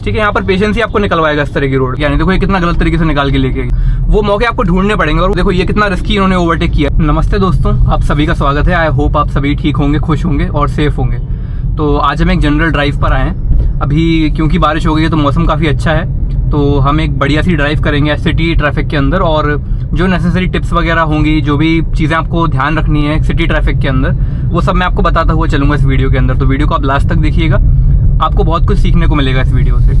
ठीक है। यहाँ पर पेशेंस ही आपको निकलवाएगा इस तरह की रोड, यानी देखो ये कितना गलत तरीके से निकाल के लेके वो मौके आपको ढूंढने पड़ेंगे। और देखो ये कितना रिस्की इन्होंने ओवरटेक किया। नमस्ते दोस्तों, आप सभी का स्वागत है। आई होप आप सभी ठीक होंगे, खुश होंगे और सेफ होंगे। तो आज हम एक जनरल ड्राइव पर आए हैं। अभी क्योंकि बारिश हो गई है तो मौसम काफ़ी अच्छा है, तो हम एक बढ़िया सी ड्राइव करेंगे सिटी ट्रैफिक के अंदर। और जो नेसेसरी टिप्स वगैरह होंगी, जो भी चीज़ें आपको ध्यान रखनी है सिटी ट्रैफिक के अंदर, वो सब मैं आपको बताता हुआ चलूँगा इस वीडियो के अंदर। तो वीडियो को आप लास्ट तक देखिएगा, आपको बहुत कुछ सीखने को मिलेगा इस वीडियो से।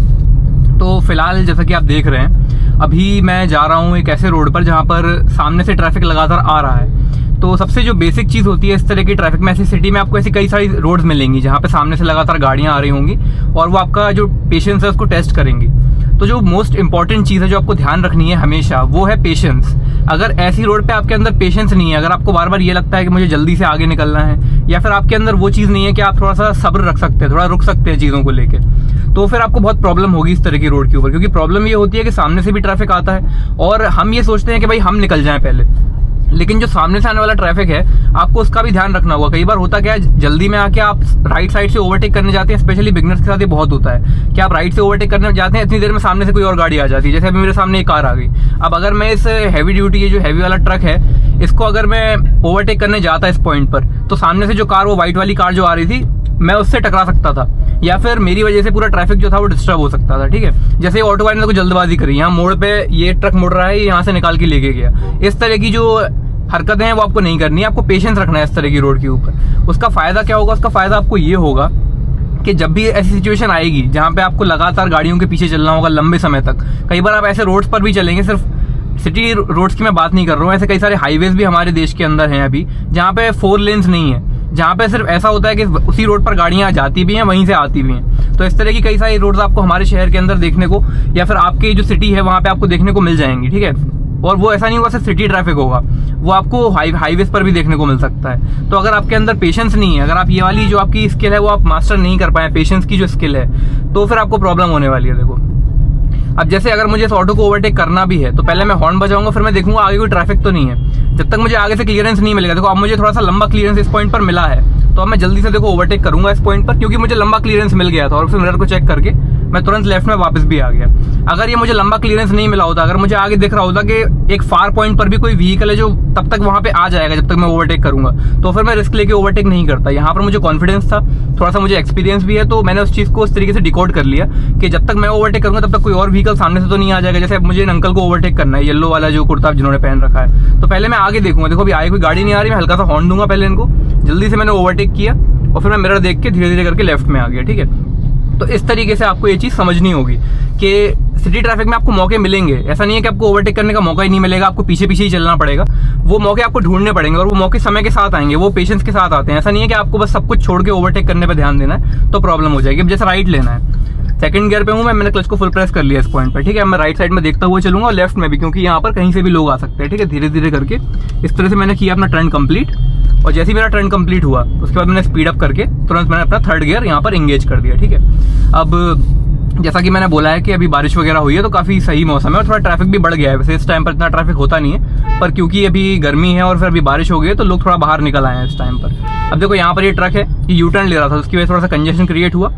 तो फिलहाल जैसा कि आप देख रहे हैं, अभी मैं जा रहा हूँ एक ऐसे रोड पर जहाँ पर सामने से ट्रैफिक लगातार आ रहा है। तो सबसे जो बेसिक चीज़ होती है इस तरह की ट्रैफिक में, ऐसी सिटी में आपको ऐसी कई सारी रोड्स मिलेंगी जहाँ पे सामने से लगातार गाड़ियाँ आ रही होंगी और वो आपका जो पेशेंस है उसको टेस्ट करेंगी। तो जो मोस्ट इंपॉर्टेंट चीज़ है जो आपको ध्यान रखनी है हमेशा, वो है पेशेंस। अगर ऐसी रोड पे आपके अंदर पेशेंस नहीं है, अगर आपको बार बार ये लगता है कि मुझे जल्दी से आगे निकलना है, या फिर आपके अंदर वो चीज़ नहीं है कि आप थोड़ा सा सब्र रख सकते हैं, थोड़ा रुक सकते हैं चीज़ों को लेके, तो फिर आपको बहुत प्रॉब्लम होगी इस तरह की रोड के ऊपर। क्योंकि प्रॉब्लम ये होती है कि सामने से भी ट्रैफिक आता है और हम ये सोचते हैं कि भाई हम निकल जाएं पहले, लेकिन जो सामने से आने वाला ट्रैफिक है आपको उसका भी ध्यान रखना होगा। कई बार होता क्या है, जल्दी में आके आप राइट साइड से ओवरटेक करने जाते हैं, स्पेशली बिगनर्स के साथ ये बहुत होता है कि आप राइट से ओवरटेक करने जाते हैं, इतनी देर में सामने से कोई और गाड़ी आ जाती है। जैसे अभी मेरे सामने एक कार आ गई। अब अगर मैं इस हैवी ड्यूटी, ये जो हैवी वाला ट्रक है, इसको अगर मैं ओवरटेक करने जाता इस पॉइंट पर, तो सामने से जो कार, वो व्हाइट वाली कार जो आ रही थी, मैं उससे टकरा सकता था, या फिर मेरी वजह से पूरा ट्रैफिक जो था वो डिस्टर्ब हो सकता था। ठीक है, जैसे ऑटो वाले ने तो जल्दबाजी करी, यहाँ मोड़ पे ये ट्रक मुड़ रहा है, यहाँ से निकाल के लेके गया। इस तरह की जो हरकतें हैं वो आपको नहीं करनी है, आपको पेशेंस रखना है इस तरह की रोड के ऊपर। उसका फायदा क्या होगा? उसका फायदा आपको ये होगा कि जब भी ऐसी सिचुएशन आएगी जहाँ पे आपको लगातार गाड़ियों के पीछे चलना होगा लंबे समय तक, कई बार आप ऐसे रोड्स पर भी चलेंगे, सिर्फ सिटी रोड्स की मैं बात नहीं कर रहा हूँ, ऐसे कई सारे हाईवेज भी हमारे देश के अंदर हैं अभी, जहाँ पे 4 लेन्स नहीं है, जहाँ पे सिर्फ ऐसा होता है कि उसी रोड पर गाड़ियाँ जाती भी हैं, वहीं से आती भी हैं। तो इस तरह की कई सारी रोड्स आपको हमारे शहर के अंदर देखने को, या फिर आपकी जो सिटी है वहाँ पे आपको देखने को मिल जाएंगी। ठीक है, और वो ऐसा नहीं होगा सिर्फ सिटी ट्रैफिक होगा, वो आपको हाईवेज पर भी देखने को मिल सकता है। तो अगर आपके अंदर पेशेंस नहीं है, अगर आप ये वाली जो आपकी स्किल है वो आप मास्टर नहीं कर पाए, पेशेंस की जो स्किल है, तो फिर आपको प्रॉब्लम होने वाली है। देखो, अब जैसे अगर मुझे इस ऑटो को ओवरटेक करना भी है तो पहले मैं हॉर्न बजाऊंगा, फिर मैं देखूंगा आगे कोई ट्रैफिक तो नहीं है। जब तक मुझे आगे से क्लियरेंस नहीं मिलेगा, देखो अब मुझे थोड़ा सा लंबा क्लियरेंस इस पॉइंट पर मिला है, तो अब मैं जल्दी से देखो ओवरटेक करूंगा इस पॉइंट पर, क्योंकि मुझे लंबा क्लियरेंस मिल गया था। और फिर मिरर को चेक करके मैं तुरंत लेफ्ट में वापस भी आ गया। अगर ये मुझे लंबा क्लियरेंस नहीं मिला होता, अगर मुझे आगे दिख रहा होता कि एक फार पॉइंट पर भी कोई व्हीकल है जो तब तक वहां पे आ जाएगा जब तक मैं ओवरटेक करूंगा, तो फिर मैं रिस्क लेके ओवरटेक नहीं करता। यहाँ पर मुझे कॉन्फिडेंस था, थोड़ा सा मुझे एक्सपीरियंस भी है, तो मैंने उस चीज को उस तरीके से डिकोड कर लिया कि जब तक मैं ओवरटेक करूंगा तब तक कोई और व्हीकल सामने से तो नहीं आ जाएगा। जैसे अब मुझे इन अंकल को ओवरटेक करना है, येलो वाला जो कुर्ता जिन्होंने पहन रखा है, तो पहले मैं आगे देखूंगा, देखो अभी आगे कोई गाड़ी नहीं आ रही, मैं हल्का सा हॉर्न दूंगा पहले इनको, जल्दी से मैंने ओवरटेक किया और फिर मैं मिरर देख के धीरे धीरे करके लेफ्ट में आ गया। ठीक है, तो इस तरीके से आपको ये चीज़ समझनी होगी कि सिटी ट्रैफिक में आपको मौके मिलेंगे, ऐसा नहीं है कि आपको ओवरटेक करने का मौका ही नहीं मिलेगा, आपको पीछे पीछे ही चलना पड़ेगा। वो मौके आपको ढूंढने पड़ेंगे और वो मौके समय के साथ आएंगे, वो पेशेंस के साथ आते हैं। ऐसा नहीं है कि आपको बस सब कुछ छोड़ के ओवरटेक करने पर ध्यान देना है तो प्रॉब्लम हो जाएगी। अब जैसे राइट लेना है, सेकंड गियर पे हूँ मैंने क्लच को फुल प्रेस कर लिया इस पॉइंट पर। ठीक है, मैं राइट साइड में देखता हुआ चलूंगा और लेफ्ट में भी, क्योंकि यहाँ पर कहीं से भी लोग आ सकते हैं। ठीक है, धीरे धीरे करके इस तरह से मैंने किया अपना टर्न कंप्लीट, और जैसे ही मेरा टर्न कंप्लीट हुआ उसके बाद मैंने स्पीड अप करके तुरंत मैंने अपना थर्ड गियर यहाँ पर एंगेज कर दिया। ठीक है, अब जैसा कि मैंने बोला है कि अभी बारिश वगैरह हुई है तो काफ़ी सही मौसम है और थोड़ा ट्रैफिक भी बढ़ गया है। वैसे इस टाइम पर इतना ट्रैफिक होता नहीं है, पर क्योंकि अभी गर्मी है और फिर अभी बारिश हो गई है तो लोग थोड़ा बाहर निकल आए हैं इस टाइम पर। अब देखो यहाँ पर ये ट्रक है, ये यू टर्न ले रहा था, उसकी वजह से थोड़ा सा कंजेशन क्रिएट हुआ।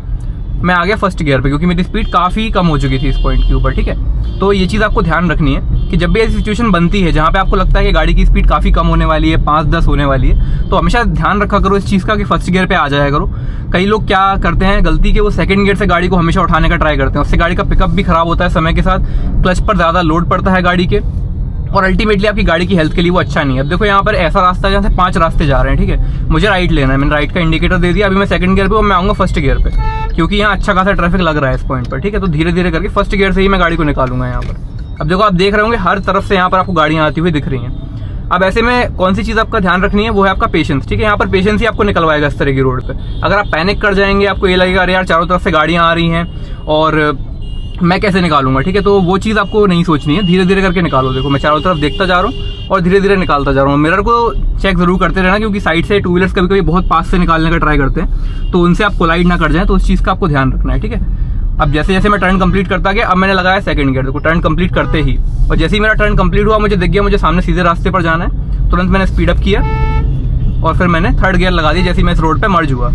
मैं आ गया फर्स्ट गियर पे क्योंकि मेरी स्पीड काफ़ी कम हो चुकी थी इस पॉइंट के ऊपर। ठीक है, तो ये चीज़ आपको ध्यान रखनी है कि जब भी ऐसी सिचुएशन बनती है जहाँ पे आपको लगता है कि गाड़ी की स्पीड काफ़ी कम होने वाली है, 5-10 होने वाली है, तो हमेशा ध्यान रखा करो इस चीज़ का कि फर्स्ट गियर पे आ जाया करो। कई लोग क्या करते हैं गलती के, वो सेकंड गियर से गाड़ी को हमेशा उठाने का ट्राई करते हैं, उससे गाड़ी का पिकअप भी खराब होता है समय के साथ, क्लच पर ज़्यादा लोड पड़ता है गाड़ी के, और अल्टीमेटली आपकी गाड़ी की हेल्थ के लिए वो अच्छा नहीं है। अब देखो यहाँ पर ऐसा रास्ता है जहाँ से 5 रास्ते जा रहे हैं। ठीक है, मुझे राइट लेना है, मैंने राइट का इंडिकेटर दे दिया, अभी मैं सेकंड गियर पे और मैं आऊँगा फर्स्ट गियर पे, क्योंकि यहाँ अच्छा खासा ट्रैफिक लग रहा है इस पॉइंट पर। ठीक है, तो धीरे धीरे करके फर्स्ट गियर से ही मैं गाड़ी को निकालूंगा यहाँ पर। अब देखो आप देख रहे होंगे हर तरफ से यहाँ पर आपको गाड़ियाँ आती हुई दिख रही हैं। अब ऐसे में कौन सी चीज़ आपका ध्यान रखनी है, वो है आपका पेशेंस। ठीक है, यहाँ पर पेशेंस ही आपको निकलवाएगा इस तरह की रोड पे। अगर आप पैनिक कर जाएंगे, आपको ये लगेगा अरे यार चारों तरफ से गाड़ियाँ आ रही हैं और मैं कैसे निकालूंगा, ठीक है, तो वो चीज़ आपको नहीं सोचनी है, धीरे धीरे करके निकालो। देखो मैं चारों तरफ देखता जा रहा हूँ और धीरे धीरे निकालता जा रहा हूँ। मिरर को चेक जरूर करते रहना, क्योंकि साइड से टू व्हीलर्स कभी कभी बहुत पास से निकालने का ट्राई करते हैं, तो उनसे आप कोलाइड ना कर जाएं, तो उस चीज़ का आपको ध्यान रखना है। ठीक है, अब जैसे जैसे मैं टर्न कंप्लीट करता गया, अब मैंने लगाया सेकंड गियर। देखो टर्न कंप्लीट करते ही, और जैसे ही मेरा टर्न कंप्लीट हुआ, मुझे दिख गया मुझे सामने सीधे रास्ते पर जाना है, तुरंत मैंने स्पीड अप किया और फिर मैंने थर्ड गियर लगा दिया जैसे ही मैं इस रोड पे मर्ज हुआ।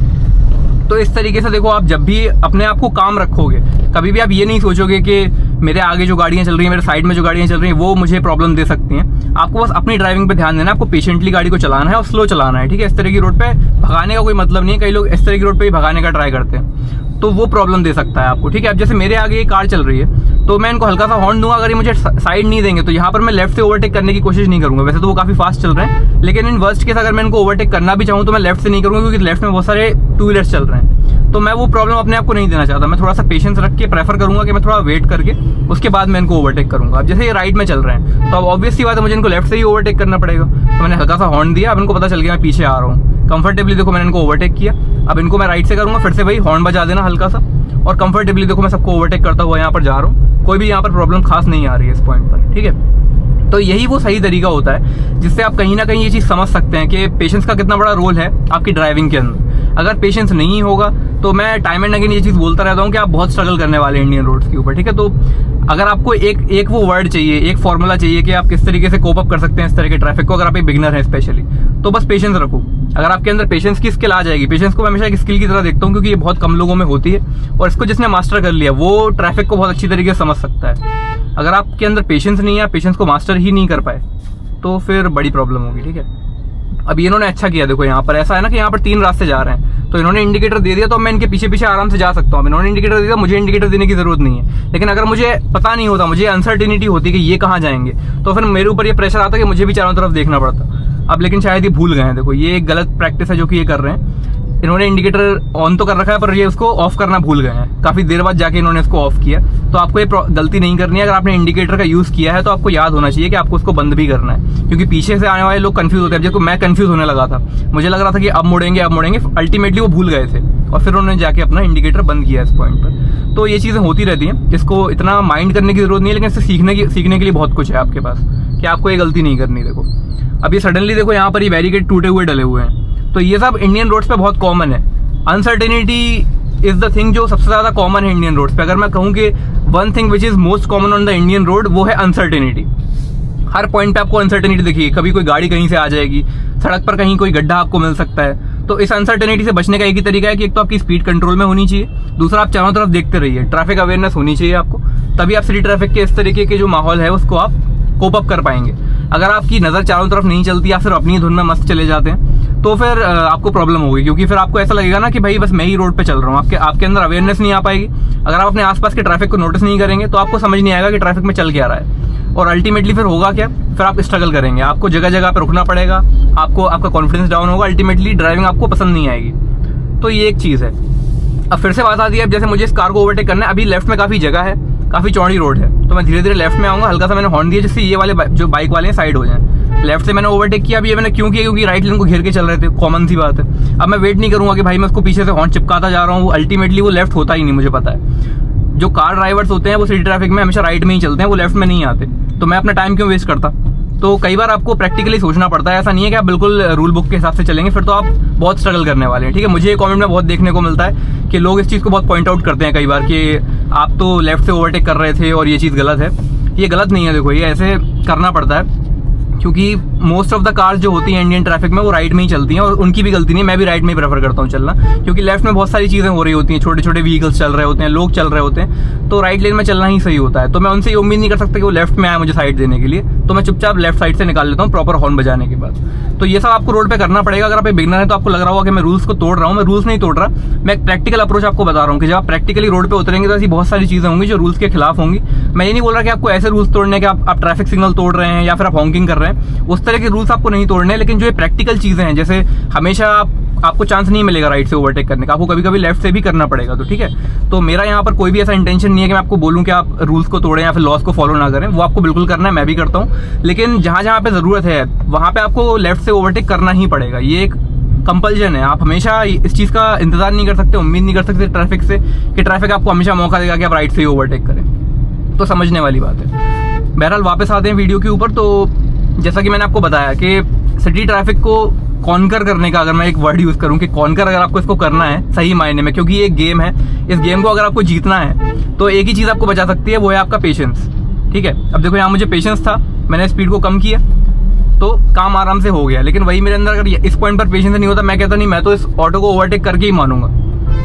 तो इस तरीके से देखो, आप जब भी अपने आप को काम रखोगे, कभी भी आप ये नहीं सोचोगे कि मेरे आगे जो गाड़ियां चल रही हैं, मेरे साइड में जो गाड़ियां चल रही हैं, वो मुझे प्रॉब्लम दे सकती हैं। आपको बस अपनी ड्राइविंग पे ध्यान देना है, आपको पेशेंटली गाड़ी को चलाना है और स्लो चलाना है, ठीक है। इस तरह की रोड पे भगाने का कोई मतलब नहीं है। कई लोग इस तरह की रोड पे ही भगाने का ट्राई करते हैं, तो वो प्रॉब्लम दे सकता है आपको, ठीक है। अब जैसे मेरे आगे ये कार चल रही है, तो मैं इनको हल्का सा हॉर्न दूंगा, अगर ये मुझे साइड नहीं देंगे तो यहाँ पर मैं लेफ्ट से ओवरटेक करने की कोशिश नहीं करूंगा। वैसे तो वो काफी फास्ट चल रहे हैं, लेकिन इन वर्स्ट केस अगर मैं इनको ओवरटेक करना भी चाहूँ तो मैं लेफ्ट से नहीं करूंगा, क्योंकि लेफ्ट में बहुत सारे टू व्हीलर्स चल रहे हैं। तो मैं वो प्रॉब्लम अपने आप को नहीं देना चाहता। मैं थोड़ा सा पेशेंस रख के प्रेफर करूंगा कि मैं थोड़ा वेट करके उसके बाद मैं इनको ओवरटेक करूंगा। अब जैसे ये राइट में चल रहे हैं, तो अब ऑब्वियस सी बात है, मुझे इनको लेफ्ट से ही ओवरटेक करना पड़ेगा। तो मैंने हल्का सा हॉर्न दिया, अब इनको पता चल गया मैं पीछे आ रहा हूँ। कंफर्टेबली देखो मैंने इनको ओवरटेक किया। अब इनको मैं राइट से करूंगा, फिर से वही हॉर्न बजा देना हल्का सा, और कंफर्टेबली देखो मैं सबको ओवरटेक करता हुआ यहाँ पर जा रहा हूँ। कोई भी यहाँ पर प्रॉब्लम खास नहीं आ रही है इस पॉइंट पर, ठीक है। तो यही वो सही तरीका होता है जिससे आप कहीं ना कहीं ये चीज़ समझ सकते हैं कि पेशेंस का कितना बड़ा रोल है आपकी ड्राइविंग के अंदर। अगर पेशेंस नहीं होगा तो मैं टाइम एंड अगेन ये चीज़ बोलता रहता हूँ कि आप बहुत स्ट्रगल करने वाले इंडियन रोड्स के ऊपर, ठीक है। तो अगर आपको एक वो वर्ड चाहिए, एक फॉर्मूला चाहिए कि आप किस तरीके से कोप अप कर सकते हैं इस तरह के ट्रैफिक को, अगर आप एक बिगिनर हैं स्पेशली, तो बस पेशेंस रखो। अगर आपके अंदर पेशेंस की स्किल आ जाएगी, पेशेंस को मैं हमेशा एक स्किल की तरह देखता हूँ, क्योंकि ये बहुत कम लोगों में होती है, और इसको जिसने मास्टर कर लिया वो ट्रैफिक को बहुत अच्छी तरीके से समझ सकता है। अगर आपके अंदर पेशेंस नहीं है, पेशेंस को मास्टर ही नहीं कर पाए, तो फिर बड़ी प्रॉब्लम होगी, ठीक है। अब इन्होंने अच्छा किया, देखो यहाँ पर ऐसा है ना कि यहाँ पर 3 रास्ते जा रहे हैं, तो इन्होंने इंडिकेटर दे दिया, तो मैं इनके पीछे पीछे आराम से जा सकता हूँ। इन्होंने इंडिकेटर दे दिया, मुझे इंडिकेटर देने की जरूरत नहीं है। लेकिन अगर मुझे पता नहीं होता, मुझे अनसर्टेनिटी होती कि ये कहाँ जाएंगे, तो फिर मेरे ऊपर ये प्रेशर आता कि मुझे भी चारों तरफ देखना पड़ता। अब लेकिन शायद ये भूल गए हैं। देखो ये एक गलत प्रैक्टिस है जो कि ये कर रहे हैं। इन्होंने इंडिकेटर ऑन तो कर रखा है, पर ये उसको ऑफ करना भूल गए हैं। काफी देर बाद जाके इन्होंने इसको ऑफ किया। तो आपको ये गलती नहीं करनी है। अगर आपने इंडिकेटर का यूज किया है तो आपको याद होना चाहिए कि आपको उसको बंद भी करना है, क्योंकि पीछे से आने वाले लोग कंफ्यूज होते हैं। जैसे मैं कंफ्यूज होने लगा था, मुझे लग रहा था कि अब मुड़ेंगे, अल्टीमेटली वो भूल गए थे और फिर उन्होंने जाके अपना इंडिकेटर बंद किया इस पॉइंट पर। तो ये चीजें होती रहती हैं, इसको इतना माइंड करने की जरूरत नहीं है, लेकिन इससे सीखने के लिए बहुत कुछ है आपके पास कि आपको ये गलती नहीं करनी। देखो अब ये सडनली देखो यहाँ पर ये बैरिकेड टूटे हुए डले हुए हैं, तो ये सब इंडियन रोड्स पे बहुत कॉमन है। अनसर्टेनिटी इज द थिंग जो सबसे ज्यादा कॉमन है इंडियन रोड्स पे। अगर मैं कहूँ कि one thing which is most common on the Indian road, वो है अनसर्टेनिटी। हर पॉइंट पे आपको अनसर्टेनिटी दिखिए। कभी कोई गाड़ी कहीं से आ जाएगी, सड़क पर कहीं कोई गड्ढा आपको मिल सकता है। तो इस अनसर्टेनिटी से बचने का एक ही तरीका है कि एक तो आपकी स्पीड कंट्रोल में होनी चाहिए, दूसरा आप चारों तरफ देखते रहिए। ट्रैफिक अवेयरनेस होनी चाहिए आपको, तभी आप सिटी ट्रैफिक के इस तरीके के जो माहौल है उसको आप कोप अप कर पाएंगे। अगर आपकी नजर चारों तरफ नहीं चलती या फिर अपनी धुन में मस्त चले जाते हैं, तो फिर आपको प्रॉब्लम होगी, क्योंकि फिर आपको ऐसा लगेगा ना कि भाई बस मैं ही रोड पे चल रहा हूँ। आपके अंदर अवेयरनेस नहीं आ पाएगी। अगर आप अपने आसपास के ट्रैफिक को नोटिस नहीं करेंगे तो आपको समझ नहीं आएगा कि ट्रैफिक में चल क्या रहा है, और अल्टीमेटली फिर होगा क्या, फिर आप स्ट्रगल करेंगे। आपको जगह जगह पे रुकना पड़ेगा, आपका कॉन्फिडेंस डाउन होगा, अल्टीमेटली ड्राइविंग आपको पसंद नहीं आएगी। तो ये एक चीज है। अब फिर से बात आती है, अब जैसे मुझे इस कार को ओवरटेक करना है, अभी लेफ्ट में काफी जगह है, काफी चौड़ी रोड है, तो मैं धीरे धीरे लेफ्ट में आऊंगा। हल्का सा मैंने हॉर्न दिया जिससे ये वाले जो बाइक वाले हैं साइड हो जाएं। लेफ्ट से मैंने ओवरटेक किया। अभी ये मैंने क्यों किया, क्योंकि राइट लेन को घेर के चल रहे थे, कॉमन सी बात है। अब मैं वेट नहीं करूंगा कि भाई मैं उसको पीछे से हॉर्न चिपकाता जा रहा हूँ, अल्टीमेटली वो लेफ्ट होता ही नहीं, मुझे पता है। जो कार ड्राइवर्स होते हैं वो सिटी ट्रैफिक में हमेशा राइट में ही चलते हैं, वो लेफ्ट में नहीं आते। तो मैं अपना टाइम क्यों वेस्ट करता। तो कई बार आपको प्रैक्टिकली सोचना पड़ता है। ऐसा नहीं है कि आप बिल्कुल रूल बुक के हिसाब से चलेंगे, फिर तो आप बहुत स्ट्रगल करने वाले हैं, ठीक है। मुझे कमेंट में बहुत देखने को मिलता है कि लोग इस चीज़ को बहुत पॉइंट आउट करते हैं कई बार कि आप तो लेफ्ट से ओवरटेक कर रहे थे और ये चीज़ गलत है। ये गलत नहीं है। देखो ये ऐसे करना पड़ता है क्योंकि मोस्ट ऑफ द कार्स जो होती हैं इंडियन ट्रैफिक में वो राइट में ही चलती हैं, और उनकी भी गलती नहीं है। मैं भी राइट में ही प्रेफर करता हूँ चलना, क्योंकि लेफ्ट में बहुत सारी चीज़ें हो रही होती हैं, छोटे छोटे व्हीकल्स चल रहे होते हैं, लोग चल रहे होते हैं, तो राइट लेन में चलना ही सही होता है। तो मैं उनसे ये उम्मीद नहीं कर सकता कि वो लेफ्ट में आए मुझे साइड देने के लिए, तो मैं चुपचाप लेफ्ट साइड से निकाल लेता हूँ प्रॉपर हॉर्न बजाने के बाद। तो ये सब आपको रोड पे करना पड़ेगा। अगर आप एक बिगिनर है तो आपको लग रहा होगा कि मैं रूल्स को तोड़ रहा हूँ, मैं रूल्स नहीं तोड़ रहा, मैं एक प्रैक्टिकल अप्रोच आपको बता रहा हूँ कि जब आप प्रैक्टिकली रोड पे उतरेंगे तो ऐसी बहुत सारी चीजें होंगी जो रूल्स के खिलाफ होंगी। मैं ये नहीं बोल रहा कि आपको ऐसे रूल्स तोड़ने के आप ट्रैफिक सिग्नल तोड़ रहे हैं या फिर आप हॉकिंग कर रहे हैं, उस तरह के रूल्स आपको नहीं तोड़ने। लेकिन जो ये प्रैक्टिकल चीजें हैं, जैसे हमेशा आपको चांस नहीं मिलेगा राइट से ओवरटेक करने का, आपको कभी कभी लेफ्ट से भी करना पड़ेगा, तो ठीक है। तो मेरा यहाँ पर कोई भी ऐसा इंटेंशन नहीं है कि मैं आपको बोलूँ कि आप रूल्स को तोड़ें या फिर लॉस को फॉलो ना करें। वो आपको बिल्कुल करना है, मैं भी करता हूँ, लेकिन जहाँ जहाँ पे जरूरत है वहाँ पे आपको लेफ्ट से ओवरटेक करना ही पड़ेगा। ये एक कंपल्जन है। आप हमेशा इस चीज का इंतजार नहीं कर सकते, उम्मीद नहीं कर सकते ट्रैफिक से कि ट्रैफिक आपको हमेशा मौका देगा कि आप राइट से ही ओवरटेक करें। तो समझने वाली बात है। बहरहाल वापस आते हैं वीडियो के ऊपर। तो जैसा कि मैंने आपको बताया कि सिटी ट्रैफिक को कॉन्कर करने का, अगर मैं एक वर्ड यूज करूं कि कॉन्कर, अगर आपको इसको करना है सही मायने में, क्योंकि ये एक गेम है, इस गेम को अगर आपको जीतना है तो एक ही चीज आपको बचा सकती है, वो है आपका पेशेंस, ठीक है। अब देखो यहाँ मुझे पेशेंस था, मैंने स्पीड को कम किया तो काम आराम से हो गया। लेकिन वही मेरे अंदर अगर इस पॉइंट पर पेशेंस नहीं होता, मैं कहता नहीं मैं तो इस ऑटो को ओवरटेक करके ही मानूंगा,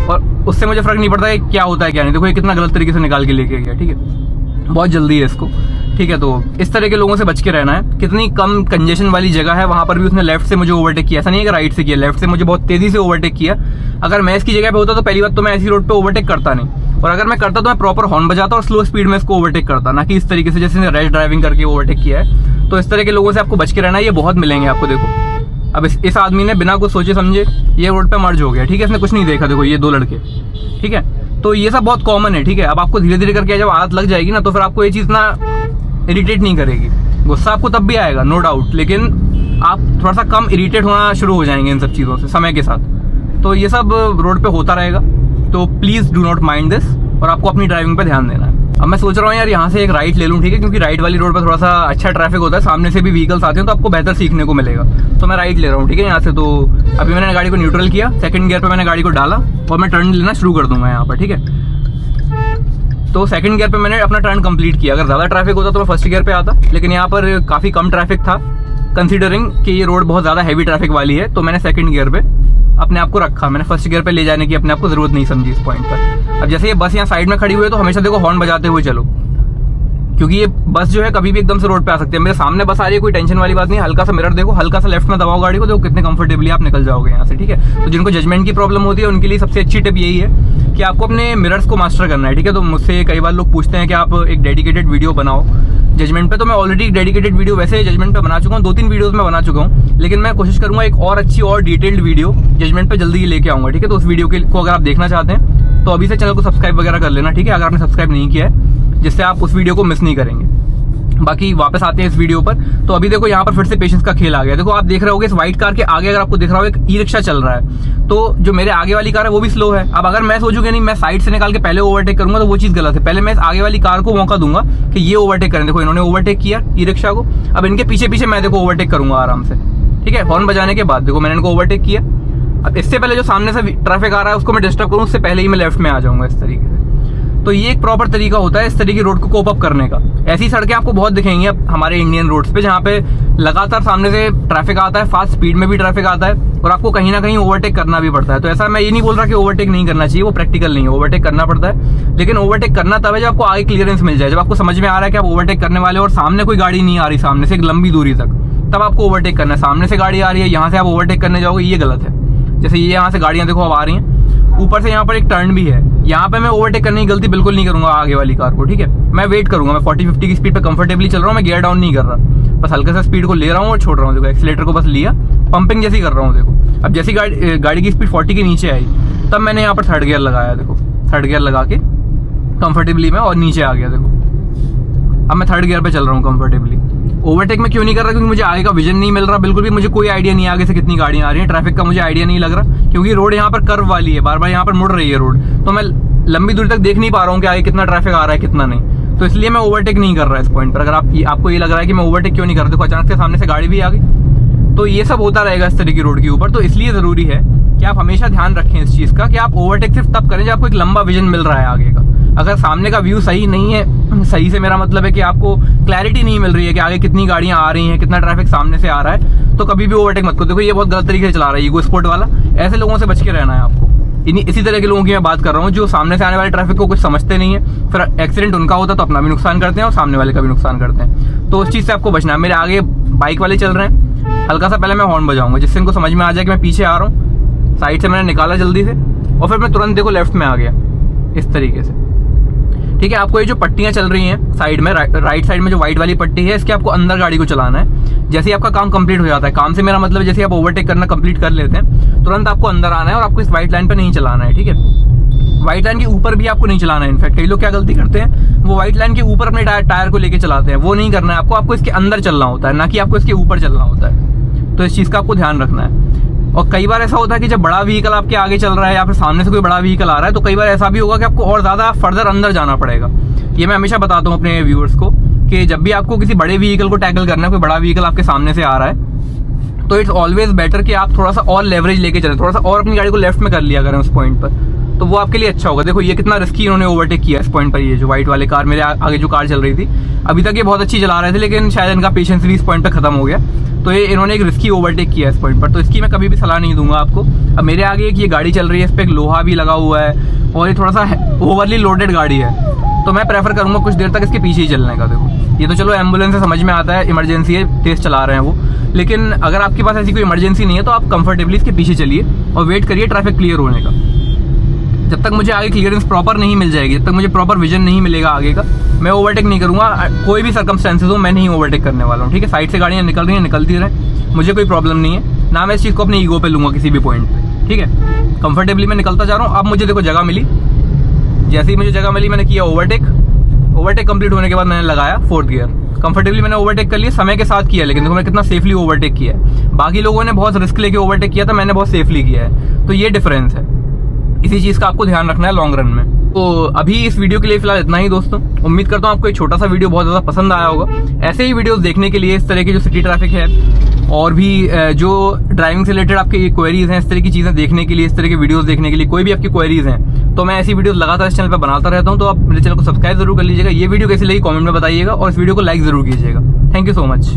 और उससे मुझे फर्क नहीं पड़ता है क्या होता है क्या नहीं। देखो ये कितना गलत तरीके से निकाल के लेके गया, ठीक है, बहुत जल्दी है इसको, ठीक है। तो इस तरह के लोगों से बच के रहना है। कितनी कम कंजेशन वाली जगह है, वहां पर भी उसने लेफ्ट से मुझे ओवरटेक किया, ऐसा नहीं है कि राइट से किया, लेफ्ट से मुझे बहुत तेजी से ओवरटेक किया। अगर मैं इसकी जगह पे होता तो पहली बात तो मैं ऐसी रोड पे ओवरटेक करता नहीं, और अगर मैं करता तो मैं प्रॉपर हॉर्न बजाता और स्लो स्पीड में इसको ओवरटेक करता, ना कि इस तरीके से जैसे रैश ड्राइविंग करके ओवरटेक किया है। तो इस तरह के लोगों से आपको बच के रहना है, ये बहुत मिलेंगे आपको। देखो अब इस आदमी ने बिना कुछ सोचे समझे ये रोड पे मर्ज हो गया, ठीक है, इसने कुछ नहीं देखा। देखो ये 2 लड़के, ठीक है, तो ये सब बहुत कॉमन है, ठीक है। अब आपको धीरे धीरे करके जब आदत लग जाएगी ना, तो फिर आपको ये चीज़ ना इरिटेट नहीं करेगी। गुस्सा आपको तब भी आएगा, नो डाउट, लेकिन आप थोड़ा सा कम इरिटेट होना शुरू हो जाएंगे इन सब चीज़ों से समय के साथ। तो ये सब रोड पे होता रहेगा, तो please do not mind this, और आपको अपनी ड्राइविंग पे ध्यान देना है। अब मैं सोच रहा हूँ यार यहाँ से एक राइट ले लूँ, ठीक है, क्योंकि राइट वाली रोड पर थोड़ा सा अच्छा ट्रैफिक होता है, सामने से भी व्हीकल्स आते हैं, तो आपको बेहतर सीखने को मिलेगा। तो मैं राइट ले रहा हूँ, ठीक है, यहाँ से। तो अभी मैंने गाड़ी को न्यूट्रल किया, सेकंड गियर पे मैंने गाड़ी को डाला और मैं टर्न लेना शुरू कर दूंगा यहाँ पर, ठीक है। तो सेकंड गियर पे मैंने अपना टर्न कंप्लीट किया। अगर ज़्यादा ट्रैफिक होता तो मैं फर्स्ट गियर पे आता, लेकिन यहाँ पर काफ़ी कम ट्रैफिक था, कंसीडरिंग कि ये रोड बहुत ज़्यादा हैवी ट्रैफिक वाली है। तो मैंने सेकंड गियर पे अपने आप को रखा, मैंने फर्स्ट गियर पे ले जाने की अपने आप को ज़रूरत नहीं समझी इस पॉइंट पर। अब जैसे ये बस यहाँ साइड में खड़ी हुई है, तो हमेशा देखो हॉर्न बजाते हुए चलो, क्योंकि ये बस जो है कभी भी एकदम से रोड पे आ सकती है। मेरे सामने बस आ रही है, कोई टेंशन वाली बात नहीं। हल्का सा मिरर देखो, हल्का सा लेफ्ट में दबाओ गाड़ी को, देखो कितने कंफर्टेबली आप निकल जाओगे यहाँ से, ठीक है। तो जिनको जजमेंट की प्रॉब्लम होती है उनके लिए सबसे अच्छी टिप यही है कि आपको अपने मिरर्स को मास्टर करना है, ठीक है। तो मुझसे कई बार लोग पूछते हैं कि आप एक डेडिकेटेड वीडियो बनाओ जजमेंट पे, तो मैं ऑलरेडी डेडिकेटेड वीडियो वैसे जजमेंट पे बना चुका हूँ, 2-3 वीडियोस में बना चुका हूँ, लेकिन मैं कोशिश करूंगा एक और अच्छी और डिटेल्ड वीडियो जजमेंट पे जल्दी ही लेके आऊंगा, ठीक है। तो उस वीडियो को अगर आप देखना चाहते हैं तो अभी से चैनल को सब्सक्राइब वगैरह कर लेना, ठीक है, अगर आपने सब्सक्राइब नहीं किया है, जिससे आप उस वीडियो को मिस नहीं करेंगे। बाकी वापस आते हैं इस वीडियो पर। तो अभी देखो यहाँ पर फिर से पेशेंस का खेल आ गया। देखो आप देख रहे होगे इस व्हाइट कार के आगे, अगर आपको दिख रहा हो एक ई रिक्शा चल रहा है, तो जो मेरे आगे वाली कार है वो भी स्लो है। अब अगर मैं सोचूंगा नहीं मैं साइड से निकाल के पहले ओवरटेक करूंगा, तो वो चीज गलत है। पहले मैं इस आगे वाली कार को मौका दूंगा कि ये ओवरटेक करें। देखो इन्होंने ओवरटेक किया ई रिक्शा को, अब इनके पीछे पीछे मैं देखो ओवरटेक करूंगा आराम से, ठीक है, हॉर्न बजाने के बाद। देखो मैंने इनको ओवरटेक किया। अब इससे पहले जो सामने से ट्रैफिक आ रहा है उसको मैं डिस्टर्ब करूँ, उससे पहले ही मैं लेफ्ट में आ जाऊंगा इस तरीके से। तो ये एक प्रॉपर तरीका होता है इस तरीके की रोड को कोप अप करने का। ऐसी सड़कें आपको बहुत दिखेंगी अब हमारे इंडियन रोड्स पे, जहाँ पे लगातार सामने से ट्रैफिक आता है, फास्ट स्पीड में भी ट्रैफिक आता है, और आपको कहीं ना कहीं ओवरटेक करना भी पड़ता है। तो ऐसा मैं ये नहीं बोल रहा कि ओवरटेक नहीं करना चाहिए, वो प्रैक्टिकल नहीं है, ओवरटेक करना पड़ता है, लेकिन ओवरटेक करना तब है जब आपको आगे क्लियरेंस मिल जाए, जब आपको समझ में आ रहा है कि आप ओवरटेक करने वाले और सामने कोई गाड़ी नहीं आ रही सामने से एक लंबी दूरी तक, तब आपको ओवरटेक करना है। सामने से गाड़ी आ रही है, यहाँ से आप ओवरटेक करने जाओगे, ये गलत है। जैसे ये यहाँ से गाड़ियाँ देखो अब आ रही हैं, ऊपर से यहाँ पर एक टर्न भी है, यहाँ पे मैं ओवरटेक करने की गलती बिल्कुल नहीं करूंगा आगे वाली कार को, ठीक है। मैं वेट करूंगा, मैं 40-50 की स्पीड पे कंफर्टेबली चल रहा हूँ, मैं गियर डाउन नहीं कर रहा, बस हल्का सा स्पीड को ले रहा हूँ और छोड़ रहा हूँ। देखो एक्सीलेटर को बस लिया, पंपिंग जैसी कर रहा हूँ। देखो अब जैसी गाड़ी की स्पीड 40 के नीचे आई, तब मैंने यहाँ पर थर्ड गियर लगाया। देखो थर्ड गियर लगा के कंफर्टेबली मैं और नीचे आ गया। देखो अब मैं थर्ड गियर पे चल रहा हूँ कंफर्टेबली। ओवरटेक में क्यों नहीं कर रहा, क्योंकि मुझे आगे का विजन नहीं मिल रहा बिल्कुल भी, मुझे कोई आइडिया नहीं है आगे से कितनी गाड़ियां आ रही हैं, ट्रैफिक का मुझे आइडिया नहीं लग रहा, क्योंकि रोड यहाँ पर कर्व वाली है, बार बार यहाँ पर मुड़ रही है रोड, तो मैं लंबी दूरी तक देख नहीं पा रहा हूँ कि आगे कितना ट्रैफिक आ रहा है कितना नहीं, तो इसलिए मैं ओवरटेक नहीं कर रहा इस पॉइंट पर। अगर आपको ये लग रहा है कि मैं ओवरटेक क्यों नहीं कर रहा, देखो अचानक से सामने से गाड़ी भी आ गई, तो ये सब होता रहेगा इस तरह की रोड के ऊपर। तो इसलिए जरूरी है कि आप हमेशा ध्यान रखें इस चीज का कि आप ओवरटेक सिर्फ तब करें जब आपको एक लंबा विजन मिल रहा है आगे का। अगर सामने का व्यू सही नहीं है, सही से मेरा मतलब है कि आपको क्लैरिटी नहीं मिल रही है कि आगे कितनी गाड़ियां आ रही हैं, कितना ट्रैफिक सामने से आ रहा है, तो कभी भी ओवरटेक मत करो। देखो ये बहुत गलत तरीके से चला रहा है ईगो स्पोर्ट वाला, ऐसे लोगों से बच के रहना है आपको। इसी तरह के लोगों की मैं बात कर रहा हूँ जो सामने से आने वाले ट्रैफिक को कुछ समझते नहीं है, फिर एक्सीडेंट उनका होता है तो अपना भी नुकसान करते हैं और सामने वाले का भी नुकसान करते हैं। तो उस चीज से आपको बचना है। मेरे आगे बाइक वाले चल रहे हैं, हल्का सा पहले मैं हॉर्न बजाऊंगा जिससे इनको समझ में आ जाए कि मैं पीछे आ रहा हूँ, साइड से मैंने निकाला जल्दी से और फिर मैं तुरंत देखो लेफ्ट में आ गया इस तरीके से, ठीक है। आपको ये जो पट्टियां चल रही हैं साइड में, राइट साइड में जो व्हाइट वाली पट्टी है, इसके आपको अंदर गाड़ी को चलाना है। जैसे ही आपका काम कंप्लीट हो जाता है, काम से मेरा मतलब जैसे आप ओवरटेक करना कंप्लीट कर लेते हैं, तुरंत आपको अंदर आना है और आपको इस व्हाइट लाइन पे नहीं चलाना है, ठीक है। व्हाइट लाइन के ऊपर भी आपको नहीं चलाना है। इनफैक्ट कई लोग क्या गलती करते हैं, वो व्हाइट लाइन के ऊपर अपने टायर को लेके चलाते हैं, वो नहीं करना है आपको इसके अंदर चलना होता है, ना कि आपको इसके ऊपर चलना होता है। तो इस चीज का आपको ध्यान रखना है। और कई बार ऐसा होता है कि जब बड़ा व्हीकल आपके आगे चल रहा है या फिर सामने से कोई बड़ा व्हीकल आ रहा है, तो कई बार ऐसा भी होगा कि आपको और ज्यादा फर्दर अंदर जाना पड़ेगा। ये मैं हमेशा बताता हूँ अपने व्यूअर्स को कि जब भी आपको किसी बड़े व्हीकल को टैकल करना है, कोई बड़ा व्हीकल आपके सामने से आ रहा है, तो इट्स ऑलवेज बेटर कि आप थोड़ा सा और लेवरेज लेके चलें, थोड़ा सा और अपनी गाड़ी को लेफ्ट में कर लिया करें उस पॉइंट पर, तो वो आपके लिए अच्छा होगा। देखो ये कितना रिस्की इन्होंने ओवरटेक किया इस पॉइंट पर। ये जो व्हाइट वाले कार, मेरे आगे जो कार चल रही थी, अभी तक ये बहुत अच्छी चला रहे थे, लेकिन शायद इनका पेशेंस भी इस पॉइंट पर खत्म हो गया। तो ये इन्होंने एक रिस्की ओवरटेक किया इस पॉइंट पर, तो इसकी मैं कभी भी सलाह नहीं दूंगा आपको। अब मेरे आगे एक ये गाड़ी चल रही है, इस पर एक लोहा भी लगा हुआ है और ये थोड़ा सा ओवरली लोडेड गाड़ी है, तो मैं प्रेफर करूंगा कुछ देर तक इसके पीछे ही चलने का। देखो ये तो चलो एम्बुलेंस से समझ में आता है, इमरजेंसी है, तेज चला रहे हैं वो, लेकिन अगर आपके पास ऐसी कोई इमरजेंसी नहीं है तो आप कंफर्टेबली इसके पीछे चलिए और वेट करिए ट्रैफिक क्लियर होने का। जब तक मुझे आगे क्लियरेंस प्रॉपर नहीं मिल जाएगी, जब तक मुझे प्रॉपर विजन नहीं मिलेगा आगे का, मैं ओवरटेक नहीं करूंगा। कोई भी सर्कमस्टेंसेस हो मैं नहीं ओवरटेक करने वाला हूँ, ठीक है। साइड से गाड़ियाँ निकल रही हैं, निकलती रहे, मुझे कोई प्रॉब्लम नहीं है, ना मैं इस चीज़ को अपनी ईगो पे लूंगा किसी भी पॉइंट पे, ठीक है। कंफर्टेबली मैं निकलता जा रहा हूँ। अब मुझे देखो जगह मिली, जैसे ही मुझे जगह मिली मैंने किया ओवरटेक कंप्लीट होने के बाद मैंने लगाया 4th गियर। कंफर्टेबली मैंने ओवरटेक कर लिया, समय के साथ किया, लेकिन देखो मैं कितना सेफली ओवरटेक किया है। बाकी लोगों ने बहुत रिस्क लेके ओवरटेक किया था, मैंने बहुत सेफली किया है, तो ये डिफरेंस है। इसी चीज़ का आपको ध्यान रखना है लॉन्ग रन में। तो अभी इस वीडियो के लिए फिलहाल इतना ही दोस्तों। उम्मीद करता हूँ आपको एक छोटा सा वीडियो बहुत ज़्यादा पसंद आया होगा। ऐसे ही वीडियोस देखने के लिए, इस तरह की जो सिटी ट्रैफिक है और भी जो ड्राइविंग से रिलेटेड आपके क्वेरीज हैं, इस तरह की चीज़ें देखने के लिए, इस तरह के वीडियोस देखने के लिए, कोई भी आपकी क्वेरीज हैं, तो मैं ऐसी वीडियोस लगातार इस चैनल पर बनाता रहता हूँ। तो आप मेरे चैनल को सब्सक्राइब जरूर कर लीजिएगा। ये वीडियो कैसी लगी कमेंट में बताइएगा और इस वीडियो को लाइक जरूर कीजिएगा। Thank you so much.